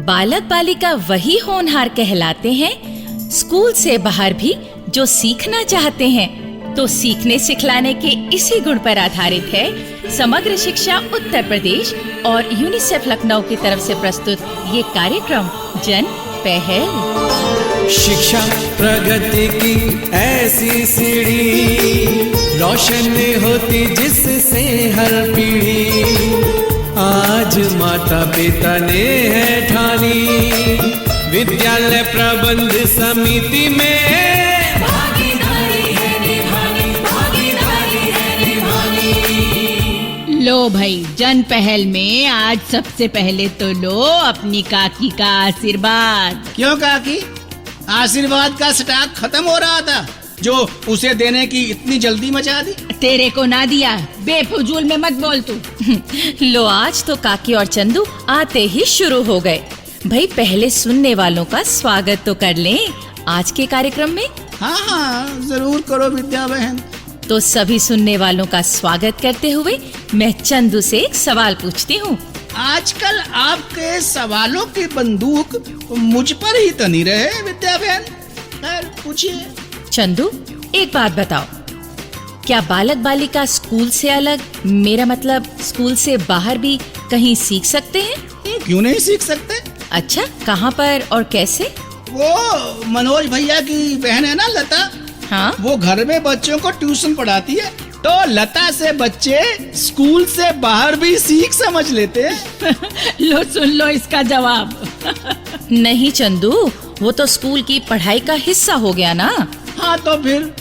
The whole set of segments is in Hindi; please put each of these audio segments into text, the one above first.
बालक बालिका वही होनहार कहलाते हैं स्कूल से बाहर भी जो सीखना चाहते हैं। तो सीखने सिखलाने के इसी गुण पर आधारित है समग्र शिक्षा उत्तर प्रदेश और यूनिसेफ लखनऊ की तरफ से प्रस्तुत ये कार्यक्रम जन पहल। शिक्षा प्रगति की ऐसी सीढ़ी, रोशन होती जिससे हर पीढ़ी। आज माता पिता ने है ठानी, विद्यालय प्रबंध समिति में लो भाई, जन पहल में आज सबसे पहले तो लो अपनी काकी का आशीर्वाद। क्यों काकी? आशीर्वाद का स्टॉक खत्म हो रहा था जो उसे देने की इतनी जल्दी मचा दी। तेरे को ना दिया, बेफजूल में मत बोल तू। लो आज तो काकी और चंदू आते ही शुरू हो गए। भाई पहले सुनने वालों का स्वागत तो कर लें आज के कार्यक्रम में। हाँ, जरूर करो विद्या बहन। तो सभी सुनने वालों का स्वागत करते हुए मैं चंदू से एक सवाल पूछती हूँ। आजकल आपके सवालों की बंदूक मुझ पर ही तनी रहे विद्या बहन। खैर पूछिए। चंदू एक बात बताओ, क्या बालक बालिका स्कूल से अलग, मेरा मतलब स्कूल से बाहर भी कहीं सीख सकते हैं? क्यों नहीं सीख सकते? अच्छा, कहाँ पर और कैसे? वो मनोज भैया की बहन है ना लता, हाँ, वो घर में बच्चों को ट्यूशन पढ़ाती है। तो लता से बच्चे स्कूल से बाहर भी सीख समझ लेते हैं। लो सुन लो इसका जवाब। नहीं चंदू, वो तो स्कूल की पढ़ाई का हिस्सा हो गया ना। हाँ तो फिर?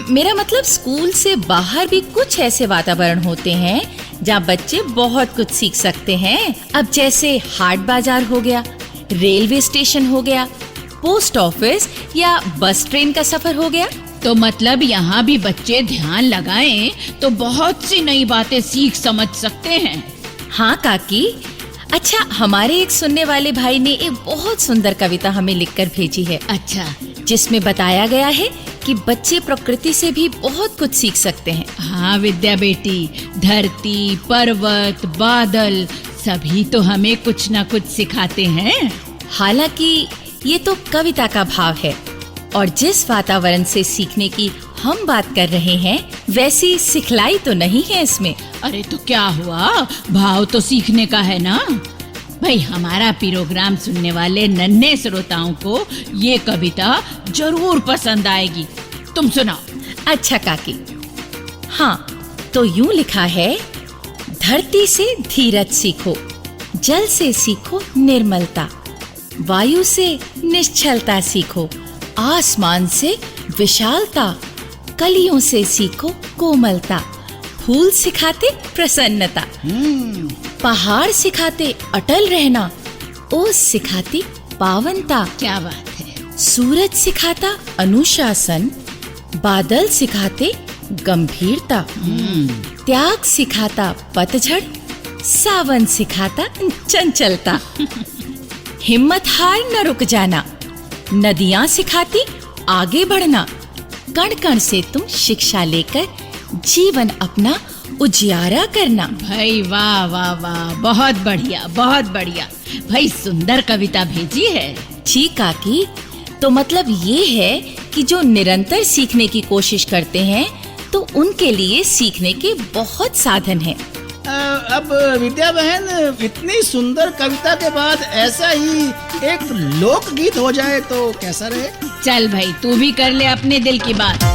मेरा मतलब स्कूल से बाहर भी कुछ ऐसे वातावरण होते हैं जहाँ बच्चे बहुत कुछ सीख सकते हैं। अब जैसे हाट बाजार हो गया, रेलवे स्टेशन हो गया, पोस्ट ऑफिस या बस ट्रेन का सफर हो गया। तो मतलब यहाँ भी बच्चे ध्यान लगाएं तो बहुत सी नई बातें सीख समझ सकते हैं। हाँ काकी। अच्छा, हमारे एक सुनने वाले भाई ने एक बहुत सुंदर कविता हमें लिखकर भेजी है। अच्छा, जिसमें बताया गया है कि बच्चे प्रकृति से भी बहुत कुछ सीख सकते हैं। हाँ विद्या बेटी, धरती, पर्वत, बादल सभी तो हमें कुछ न कुछ सिखाते हैं। हालांकि ये तो कविता का भाव है और जिस वातावरण से सीखने की हम बात कर रहे हैं वैसी सिखलाई तो नहीं है इसमें। अरे तो क्या हुआ, भाव तो सीखने का है ना भाई। हमारा प्रोग्राम सुनने वाले नन्हे श्रोताओं को ये कविता जरूर पसंद आएगी। तुम सुनाओ। अच्छा काकी। हाँ, तो यूं लिखा है, धरती से धीरज सीखो, जल से सीखो निर्मलता, वायु से निश्चलता सीखो, आसमान से विशालता, कलियों से सीखो कोमलता, फूल सिखाते प्रसन्नता, पहाड़ सिखाते अटल रहना, ओस सिखाती पावनता। क्या बात है। सूरज सिखाता अनुशासन, बादल सिखाते गंभीरता, त्याग सिखाता पतझड़, सावन सिखाता चंचलता, हिम्मत हार न रुक जाना, नदियां सिखाती आगे बढ़ना, कण कण से तुम शिक्षा लेकर जीवन अपना उजियारा करना। भाई वाह वाह वाह, बहुत बढ़िया बहुत बढ़िया भाई, सुंदर कविता भेजी है। जी काकी, तो मतलब ये है कि जो निरंतर सीखने की कोशिश करते हैं तो उनके लिए सीखने के बहुत साधन हैं। अब विद्या बहन, इतनी सुंदर कविता के बाद ऐसा ही एक लोकगीत हो जाए तो कैसा रहे? चल भाई, तू भी कर ले अपने दिल की बात।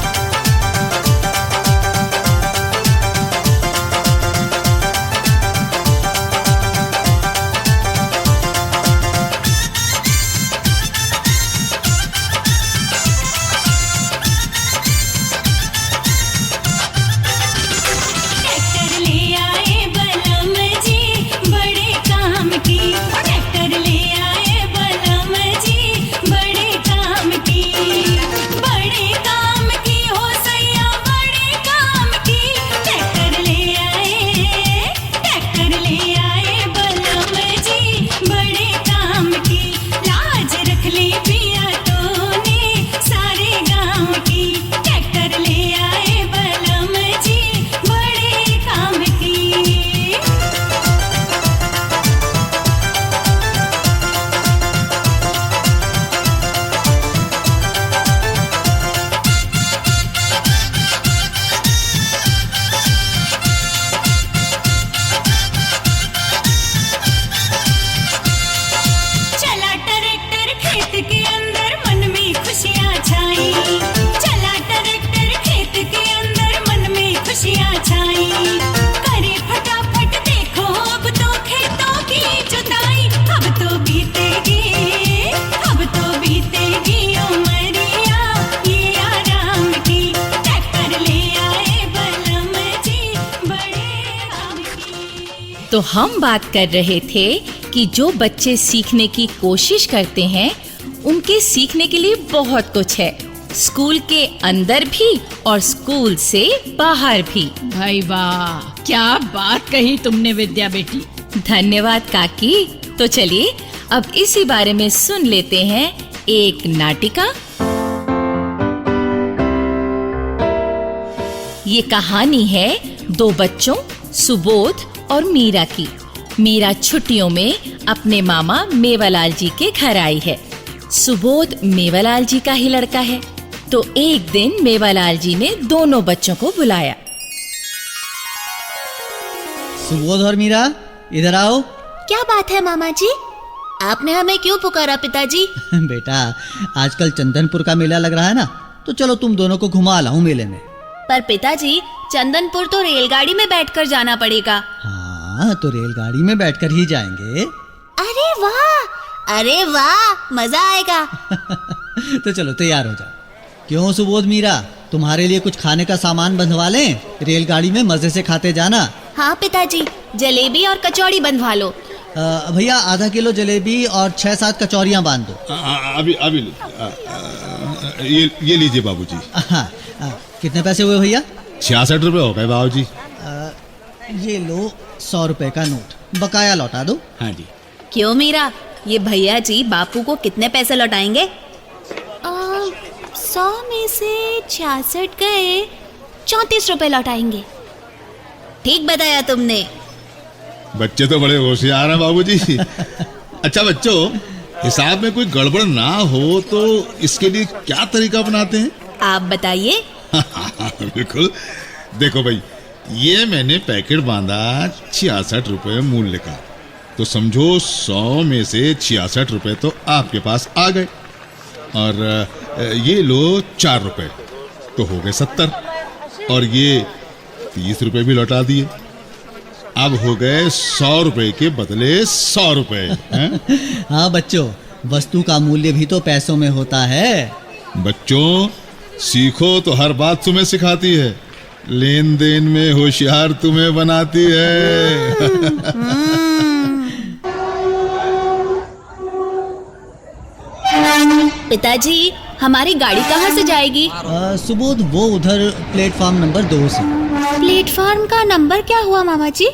बड़े काम की तो हम बात कर रहे थे कि जो बच्चे सीखने की कोशिश करते हैं उनके सीखने के लिए बहुत कुछ है, स्कूल के अंदर भी और स्कूल से बाहर भी। भाई वाह, क्या बात कही तुमने विद्या बेटी। धन्यवाद काकी। तो चलिए अब इसी बारे में सुन लेते हैं एक नाटिका। ये कहानी है दो बच्चों सुबोध और मीरा की। मीरा छुट्टियों में अपने मामा मेवालाल जी के घर आई है। सुबोध मेवालाल जी का ही लड़का है। तो एक दिन मेवालाल जी ने दोनों बच्चों को बुलाया। सुबोध और मीरा, इधर आओ। क्या बात है मामा जी, आपने हमें क्यों पुकारा पिताजी? बेटा, आजकल चंदनपुर का मेला लग रहा है ना, तो चलो तुम दोनों को घुमा लाऊं मेले में। पर पिताजी, चंदनपुर तो रेलगाड़ी में बैठकर जाना पड़ेगा। हाँ, तो रेलगाड़ी में बैठकर ही जाएंगे। अरे वाह, मजा आएगा। तो चलो तैयार हो जाओ। क्यों सुबोध मीरा, तुम्हारे लिए कुछ खाने का सामान बंधवा लें? रेलगाड़ी में मजे से खाते जाना। हाँ पिताजी, जलेबी और कचौड़ी बंधवा लो। भैया, आधा किलो जलेबी और 6-7 कचौरियाँ बांध दो। अभी ये लीजिए बाबूजी। कितने पैसे हुए भैया? 66 रुपए हो गए बाबूजी। ये लो 100 रुपए का नोट, बकाया लौटा दो। हाँ जी। क्यों मीरा, ये भैया जी बापू को कितने पैसे लौटाएंगे? 100 में से 66 गए, 34 रुपए लौटाएंगे। ठीक बताया तुमने। बच्चे तो बड़े होशियार हैं बाबूजी। अच्छा बच्चों, हिसाब में कोई गड़बड़ ना हो तो इसके लिए क्या तरीका अपनाते हैं? आप बताइए। बिल्कुल। देखो भाई, ये मैंने पैकेट बांधा 66 रुपए मूल्य का, तो समझो 100 में से 66 रुपए तो आपके पास आ गए, और ये लो 4 रुपए तो हो गए 70, और ये 30 रुपए भी लौटा दिए। अब हो गए 100 रुपए के बदले 100 रुपए। हाँ बच्चों, वस्तु का मूल्य भी तो पैसों में होता है। बच्चों, सीखो तो हर बात तुम्हें सिखाती है, लेन देन में होशियार तुम्हें बनाती है। पिताजी, हमारी गाड़ी कहाँ से जाएगी? सुबोध, वो उधर प्लेटफॉर्म नंबर 2 से। प्लेटफॉर्म का नंबर क्या हुआ मामा जी?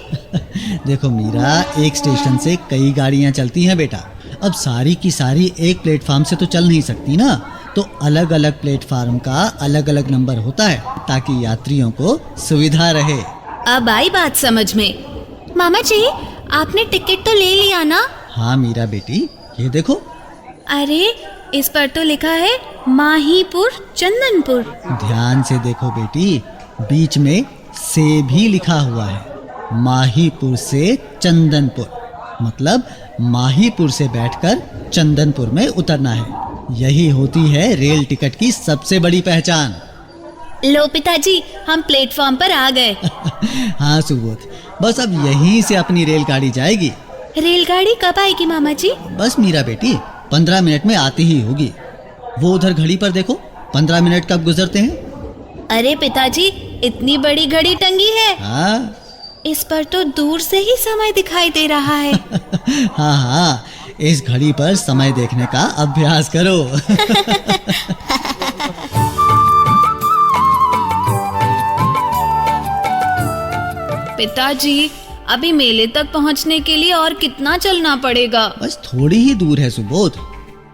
देखो मीरा, एक स्टेशन से कई गाड़ियां चलती हैं बेटा। अब सारी की सारी एक प्लेटफॉर्म से तो चल नहीं सकती ना, तो अलग अलग प्लेटफॉर्म का अलग अलग नंबर होता है, ताकि यात्रियों को सुविधा रहे। अब आई बात समझ में। मामा जी, आपने टिकट तो ले लिया ना? हाँ मीरा बेटी, ये देखो। अरे, इस पर तो लिखा है माहीपुर चंदनपुर। ध्यान से देखो बेटी, बीच में से भी लिखा हुआ है। माहीपुर से चंदनपुर, मतलब माहीपुर से बैठकर चंदनपुर में उतरना है। यही होती है रेल टिकट की सबसे बड़ी पहचान। लो पिताजी, हम प्लेटफॉर्म पर आ गए। हाँ सुबोध, बस अब यहीं से अपनी रेलगाड़ी जाएगी। रेलगाड़ी कब आएगी मामा जी? बस मीरा बेटी, 15 मिनट में आती ही होगी। वो उधर घड़ी पर देखो, 15 मिनट कब गुजरते हैं। अरे पिताजी, इतनी बड़ी घड़ी टंगी है। हाँ। इस पर तो दूर से ही समय दिखाई दे रहा है। हाँ हाँ, इस घड़ी पर समय देखने का अभ्यास करो। पिताजी, अभी मेले तक पहुंचने के लिए और कितना चलना पड़ेगा? बस थोड़ी ही दूर है सुबोध।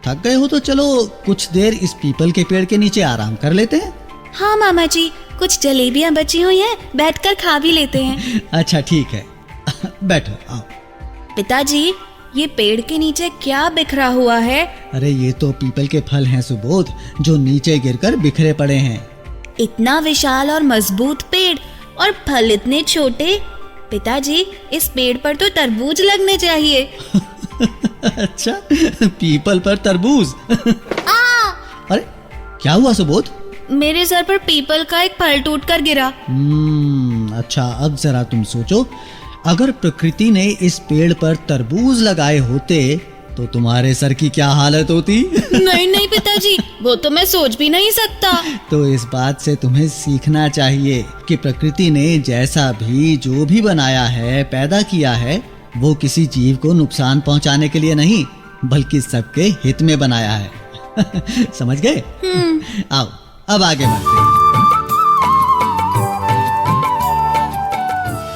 थक गए हो तो चलो कुछ देर इस पीपल के पेड़ के नीचे आराम कर लेते हैं। हाँ मामा जी, कुछ जलेबियां बची हुई हैं, बैठकर खा भी लेते हैं। अच्छा ठीक है, बैठो आओ। पिताजी, ये पेड़ के नीचे क्या बिखरा हुआ है? अरे ये तो पीपल के फल हैं सुबोध, जो नीचे गिरकर बिखरे पड़े हैं। इतना विशाल और मजबूत पेड़ और फल इतने छोटे। पिताजी, इस पेड़ पर तो तरबूज लगने चाहिए। अच्छा, पीपल पर तरबूज। अरे क्या हुआ सुबोध? मेरे सर पर पीपल का एक फल टूटकर गिरा। अच्छा, अब जरा तुम सोचो, अगर प्रकृति ने इस पेड़ पर तरबूज लगाए होते तो तुम्हारे सर की क्या हालत होती। नहीं नहीं पिताजी, वो तो मैं सोच भी नहीं सकता। तो इस बात से तुम्हें सीखना चाहिए कि प्रकृति ने जैसा भी जो भी बनाया है, पैदा किया है, वो किसी जीव को नुकसान पहुंचाने के लिए नहीं बल्कि सबके हित में बनाया है। समझ गए? आओ अब आगे बढ़ते हैं।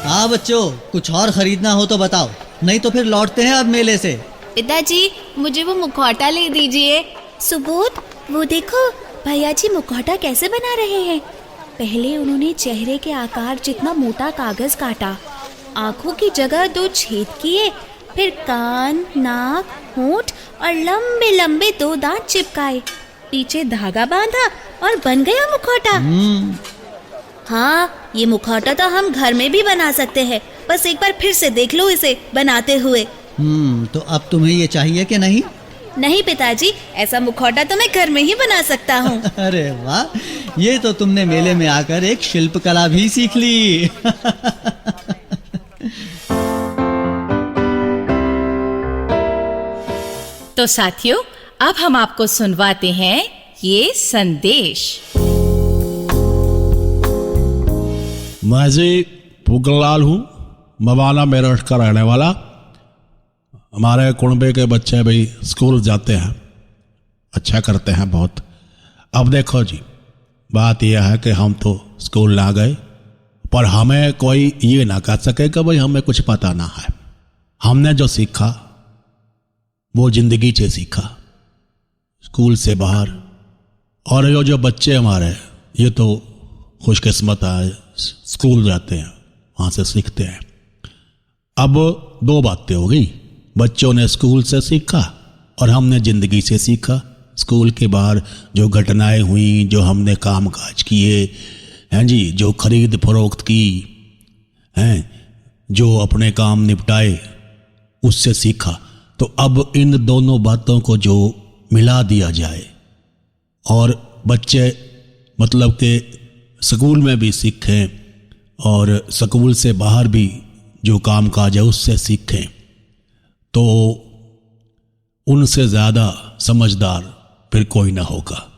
हाँ बच्चों, कुछ और खरीदना हो तो बताओ, नहीं तो फिर लौटते हैं अब मेले से। पिताजी मुझे वो मुखौटा ले दीजिए। सुबोध, वो देखो भैया जी मुखौटा कैसे बना रहे हैं। पहले उन्होंने चेहरे के आकार जितना मोटा कागज काटा, आंखों की जगह 2 छेद किए, फिर कान, नाक, होंठ और लंबे लंबे 2 दांत चिपकाए, पीछे धागा बांधा और बन गया मुखौटा। हाँ, ये मुखौटा तो हम घर में भी बना सकते हैं, बस एक बार फिर से देख लो इसे बनाते हुए। तो अब तुम्हें ये चाहिए कि नहीं? नहीं पिताजी, ऐसा मुखौटा तो मैं घर में ही बना सकता हूँ। अरे वाह, ये तो तुमने मेले में आकर एक शिल्प कला भी सीख ली। तो साथियों, अब हम आपको सुनवाते हैं ये संदेश। मैं जी पुगलाल हूँ, मवाना मेरठ का रहने वाला। हमारे कुनबे के बच्चे भाई स्कूल जाते हैं, अच्छा करते हैं बहुत। अब देखो जी, बात यह है कि हम तो स्कूल ना गए, पर हमें कोई ये ना कह सके कि भाई हमें कुछ पता ना है। हमने जो सीखा वो जिंदगी से सीखा, स्कूल से बाहर। और ये जो बच्चे हमारे, ये तो खुशकिस्मत है, स्कूल जाते हैं, वहाँ से सीखते हैं। अब 2 बातें हो गई, बच्चों ने स्कूल से सीखा और हमने ज़िंदगी से सीखा। स्कूल के बाहर जो घटनाएं हुई, जो हमने काम काज किए हैं जी, जो खरीद फरोख्त की हैं, जो अपने काम निपटाए, उससे सीखा। तो अब इन दोनों बातों को जो मिला दिया जाए और बच्चे मतलब कि स्कूल में भी सीखें और स्कूल से बाहर भी जो काम काज है उससे सीखें, तो उनसे ज़्यादा समझदार फिर कोई ना होगा।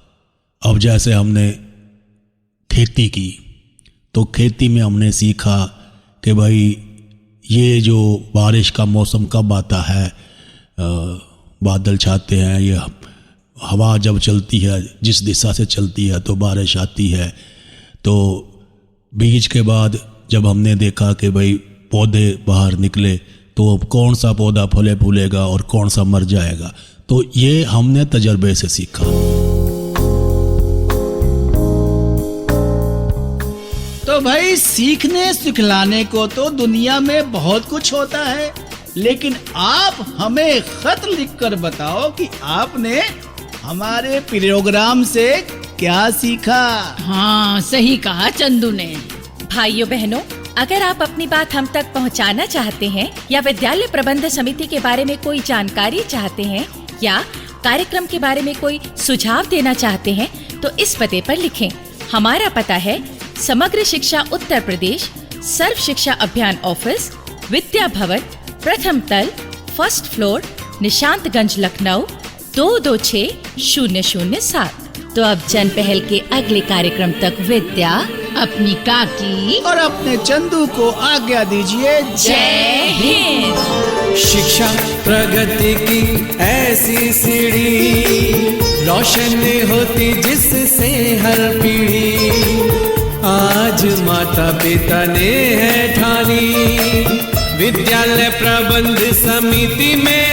अब जैसे हमने खेती की, तो खेती में हमने सीखा कि भाई ये जो बारिश का मौसम कब आता है, बादल छाते हैं, ये हवा जब चलती है, जिस दिशा से चलती है तो बारिश आती है। तो बीज के बाद जब हमने देखा कि भाई पौधे बाहर निकले, तो अब कौन सा पौधा फले फूलेगा और कौन सा मर जाएगा, तो ये हमने तजर्बे से सीखा। तो भाई सीखने सिखलाने को तो दुनिया में बहुत कुछ होता है, लेकिन आप हमें खत लिखकर बताओ कि आपने हमारे प्रोग्राम से क्या सीखा। हाँ, सही कहा चंदू ने। भाइयों बहनों, अगर आप अपनी बात हम तक पहुंचाना चाहते हैं या विद्यालय प्रबंध समिति के बारे में कोई जानकारी चाहते हैं या कार्यक्रम के बारे में कोई सुझाव देना चाहते हैं, तो इस पते पर लिखें। हमारा पता है समग्र शिक्षा उत्तर प्रदेश, सर्व शिक्षा अभियान ऑफिस, विद्या भवन, प्रथम तल, फर्स्ट फ्लोर, निशांतगंज, लखनऊ 226007। तो अब जन पहल के अगले कार्यक्रम तक विद्या अपनी काकी और अपने चंदू को आज्ञा दीजिए। जय हिंद। शिक्षा प्रगति की ऐसी सीढ़ी, रोशन होती जिससे हर पीढ़ी। आज माता पिता ने है ठानी, विद्यालय प्रबंध समिति में